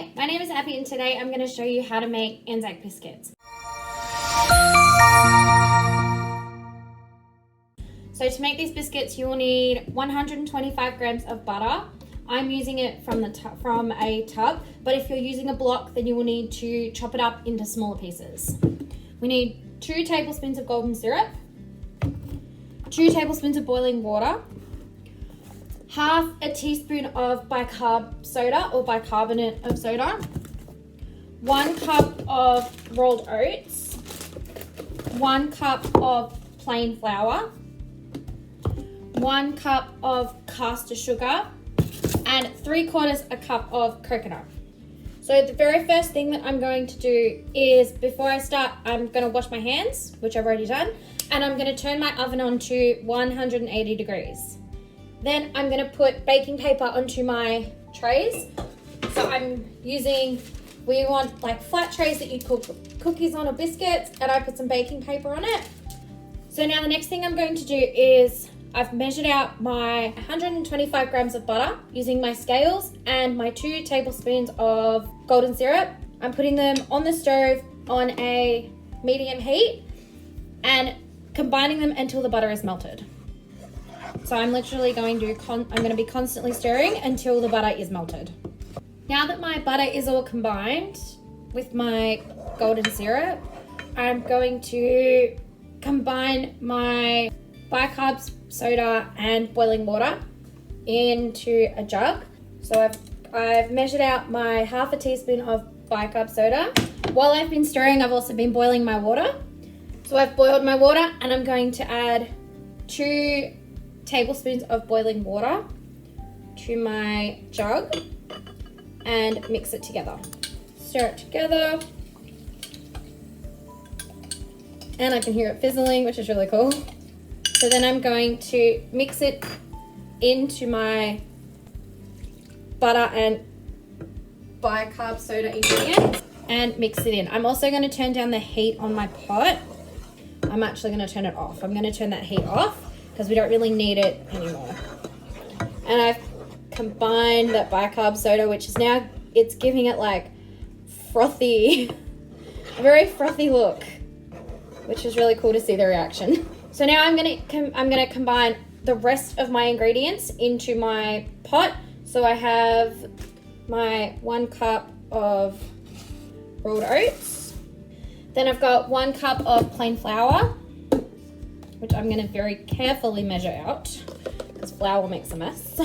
Hi, my name is Abby and today I'm going to show you how to make Anzac biscuits. So to make these biscuits you will need 125 grams of butter. I'm using it from a tub, but if you're using a block then you will need to chop it up into smaller pieces. We need 2 tablespoons of golden syrup, 2 tablespoons of boiling water, half a teaspoon of bicarb soda or bicarbonate of soda, 1 cup of rolled oats, 1 cup of plain flour, 1 cup of caster sugar, and 3/4 a cup of coconut. So the very first thing that I'm going to do is, before I start, I'm going to wash my hands, which I've already done, and I'm going to turn my oven on to 180 degrees. Then I'm going to put baking paper onto my trays. So we want like flat trays that you cook cookies on or biscuits, and I put some baking paper on it. So now the next thing I'm going to do is, I've measured out my 125 grams of butter using my scales and my 2 tablespoons of golden syrup. I'm putting them on the stove on a medium heat and combining them until the butter is melted. So I'm literally going to be constantly stirring until the butter is melted. Now that my butter is all combined with my golden syrup, I'm going to combine my bicarb soda and boiling water into a jug. So I've measured out my half a teaspoon of bicarb soda. While I've been stirring, I've also been boiling my water. So I've boiled my water and I'm going to add 2 tablespoons of boiling water to my jug and mix it together. Stir it together. And I can hear it fizzling, which is really cool. So then I'm going to mix it into my butter and bicarb soda ingredients and mix it in. I'm also going to turn down the heat on my pot. I'm actually going to turn it off. I'm going to turn that heat off because we don't really need it anymore. And I've combined that bicarb soda, which is now, it's giving it like frothy, a very frothy look, which is really cool to see the reaction. So now I'm gonna combine the rest of my ingredients into my pot. So I have my 1 cup of rolled oats. Then I've got 1 cup of plain flour, which I'm gonna very carefully measure out because flour makes a mess. So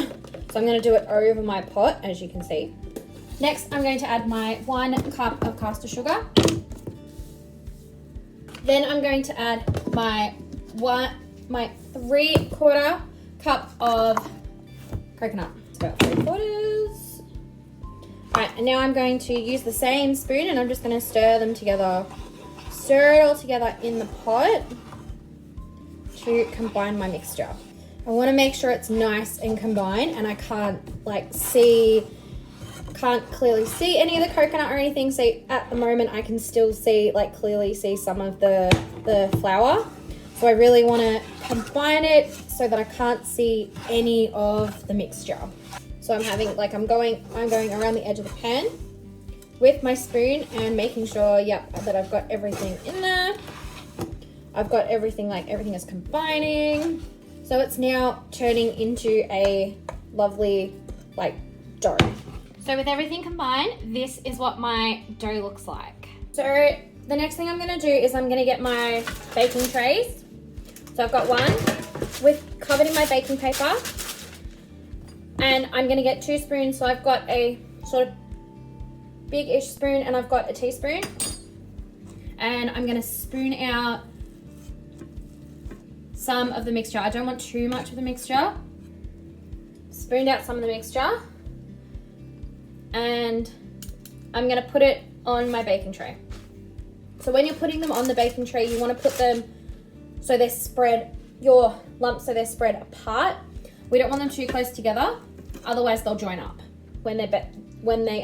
I'm gonna do it over my pot, as you can see. Next, I'm going to add my 1 cup of caster sugar. Then I'm going to add my 3/4 cup of coconut. It's about 3/4. Alright, and now I'm going to use the same spoon and I'm just going to stir them together. Stir it all together in the pot to combine my mixture. I want to make sure it's nice and combined, and I can't clearly see any of the coconut or anything. So at the moment I can still clearly see some of the flour. So I really want to combine it so that I can't see any of the mixture. So I'm going around the edge of the pan with my spoon and making sure, that I've got everything in there. I've got everything, everything is combining. So it's now turning into a lovely, dough. So with everything combined, this is what my dough looks like. So the next thing I'm gonna do is I'm gonna get my baking trays. So I've got one covered in my baking paper, and I'm gonna get 2 spoons. So I've got a sort of big-ish spoon and I've got a teaspoon, and I'm gonna spoon out some of the mixture. I don't want too much of the mixture. Spooned out some of the mixture, and I'm gonna put it on my baking tray. So when you're putting them on the baking tray, you wanna put them so they're spread, your lumps so they're spread apart. We don't want them too close together, otherwise they'll join up when they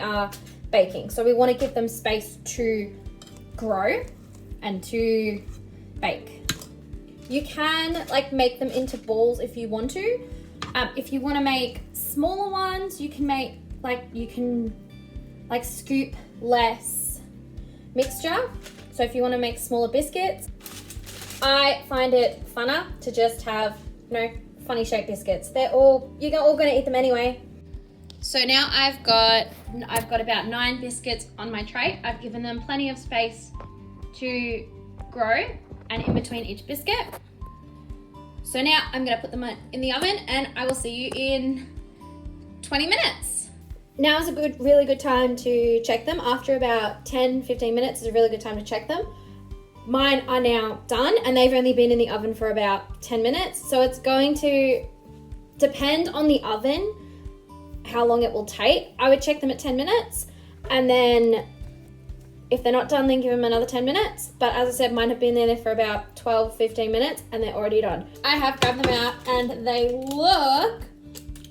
are baking. So we want to give them space to grow and to bake. You can make them into balls if you want to. If you want to make smaller ones, you can make like scoop less mixture. So if you want to make smaller biscuits, I find it funner to just have, you know, funny shaped biscuits. You're all going to eat them anyway. So now I've got about 9 biscuits on my tray. I've given them plenty of space to grow and in between each biscuit. So now I'm gonna put them in the oven and I will see you in 20 minutes. Now is a really good time to check them. After about 10-15 minutes is a really good time to check them. Mine are now done and they've only been in the oven for about 10 minutes. So it's going to depend on the oven how long it will take. I would check them at 10 minutes and then if they're not done, then give them another 10 minutes. But as I said, mine have been there for about 12-15 minutes and they're already done. I have grabbed them out and they look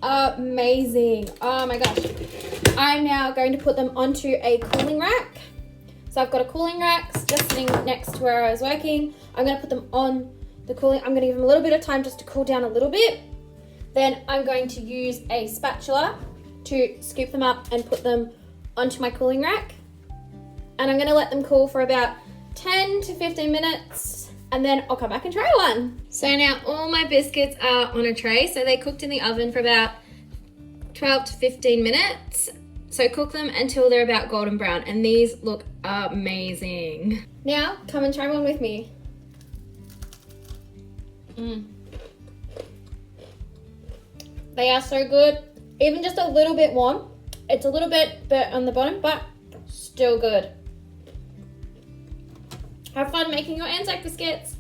amazing. Oh my gosh. I'm now going to put them onto a cooling rack. So I've got a cooling rack just sitting next to where I was working. I'm going to put them on the cooling. I'm going to give them a little bit of time just to cool down a little bit. Then I'm going to use a spatula to scoop them up and put them onto my cooling rack. And I'm gonna let them cool for about 10-15 minutes and then I'll come back and try one. So now all my biscuits are on a tray. So they cooked in the oven for about 12-15 minutes. So cook them until they're about golden brown and these look amazing. Now come and try one with me. They are so good. Even just a little bit warm. It's a little bit burnt on the bottom, but still good. Have fun making your Anzac biscuits.